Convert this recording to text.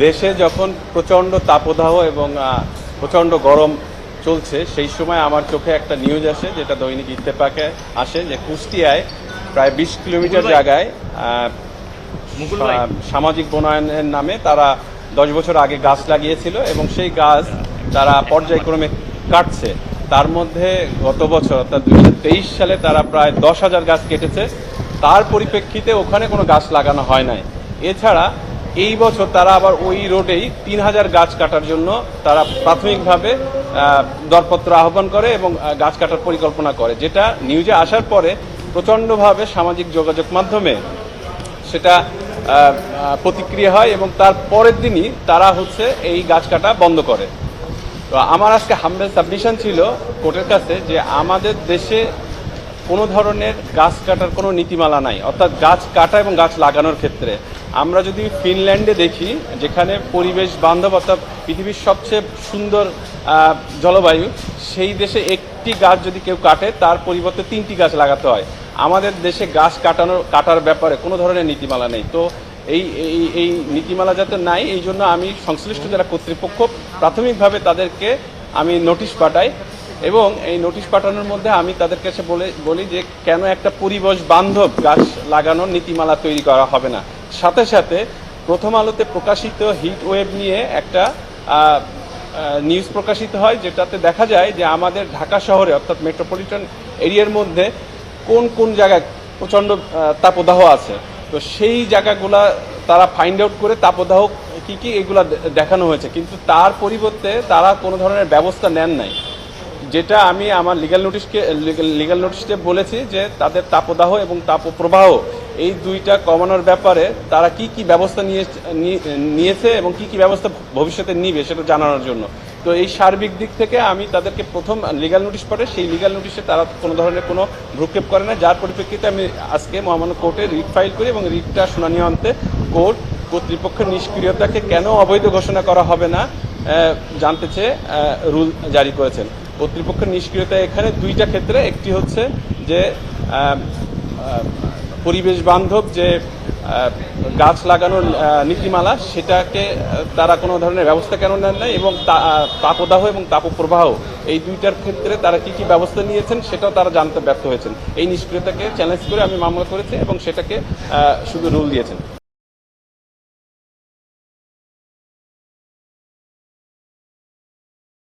দেশে যখন প্রচণ্ড তাপদাহ এবং প্রচণ্ড গরম চলছে সেই সময় আমার চোখে একটা নিউজ আসে, যেটা দৈনিক ইত্তেফাকে আসে, যে কুষ্টিয়ায় প্রায় 20 কিলোমিটার জায়গায় সামাজিক বনায়নের নামে তারা 10 বছর আগে গাছ লাগিয়েছিল এবং সেই গাছ তারা পর্যায়ক্রমে কাটছে। তার মধ্যে গত বছর অর্থাৎ 2023 সালে তারা প্রায় 10,000 গাছ কেটেছে। তার পরিপ্রেক্ষিতে ওখানে কোনো গাছ লাগানো হয় নাই। এছাড়া এই বছর তারা আবার ওই রোডেই 3,000 গাছ কাটার জন্য তারা প্রাথমিকভাবে দরপত্র আহ্বান করে এবং গাছ কাটার পরিকল্পনা করে, যেটা নিউজে আসার পরে প্রচণ্ডভাবে সামাজিক যোগাযোগ মাধ্যমে সেটা প্রতিক্রিয়া হয় এবং তার পরের দিনই তারা এই গাছ কাটা বন্ধ করে। তো আমার আজকে হাম্বেল সাবমিশন ছিল কোর্টের কাছে যে আমাদের দেশে কোনো ধরনের গাছ কাটার কোনো নীতিমালা নাই, অর্থাৎ গাছ কাটা এবং গাছ লাগানোর ক্ষেত্রে। আমরা যদি ফিনল্যান্ডে দেখি, যেখানে পরিবেশ বান্ধব অর্থাৎ পৃথিবীর সবচেয়ে সুন্দর জলবায়ু, সেই দেশে একটি গাছ যদি কেউ কাটে তার পরিবর্তে 3টি গাছ লাগাতে হয়। আমাদের দেশে গাছ কাটার ব্যাপারে কোনো ধরনের নীতিমালা নেই। তো এই নীতিমালা যাতে নাই, এই জন্য আমি সংশ্লিষ্ট যারা কর্তৃপক্ষ প্রাথমিকভাবে তাদেরকে আমি নোটিশ পাঠাই এবং এই নোটিশ পাঠানোর মধ্যে আমি তাদের কাছে বলি যে কেন একটা পরিবেশ বান্ধব গাছ লাগানোর নীতিমালা তৈরি করা হবে না। সাথে সাথে প্রথম আলোতে প্রকাশিত হিট ওয়েভ নিয়ে একটা নিউজ প্রকাশিত হয়, যেটাতে দেখা যায় যে আমাদের ঢাকা শহরে অর্থাৎ মেট্রোপলিটন এরিয়ার মধ্যে কোন কোন জায়গায় প্রচণ্ড তাপদাহ আছে। তো সেই জায়গাগুলা তারা ফাইন্ড আউট করে তাপদাহ কি এগুলা দেখানো হয়েছে, কিন্তু তার পরিবর্তে তারা কোনো ধরনের ব্যবস্থা নেন নাই। যেটা আমি আমার লিগ্যাল নোটিশে বলেছি যে তাদের তাপদাহ এবং তাপপ্রবাহ এই দুইটা কমানোর ব্যাপারে তারা কি ব্যবস্থা নিয়েছে এবং কি ব্যবস্থা ভবিষ্যতে নিবে সেটা জানানোর জন্য। তো এই সার্বিক দিক থেকে আমি তাদেরকে প্রথম লিগ্যাল নোটিশ পাঠাই, সেই লিগ্যাল নোটিশে তারা কোনো ধরনের কোনো ভ্রুক্ষেপ করে না, যার পরিপ্রেক্ষিতে আমি আজকে মহামান্য কোর্টে রিট ফাইল করি এবং রিটটা শুনানি অন্তে কোর্ট কর্তৃপক্ষের নিষ্ক্রিয়তাকে কেন অবৈধ ঘোষণা করা হবে না জানতে চেয়ে রুল জারি করেছেন। কর্তৃপক্ষের নিষ্ক্রিয়তা এখানে দুইটা ক্ষেত্রে, একটি হচ্ছে যে পরিবেশ বান্ধব যে গাছ লাগানোর নীতিমালা সেটাকে তারা কোনো ধরনের ব্যবস্থা কেন নেন নাই, এবং তাপদাহ এবং তাপপ্রবাহ এই দুইটার ক্ষেত্রে তারা কি ব্যবস্থা নিয়েছেন সেটাও তারা জানতে ব্যর্থ হয়েছেন। এই নিষ্ক্রিয়তাকে চ্যালেঞ্জ করে আমি মামলা করেছি এবং সেটাকে শুধু রুল দিয়েছেন।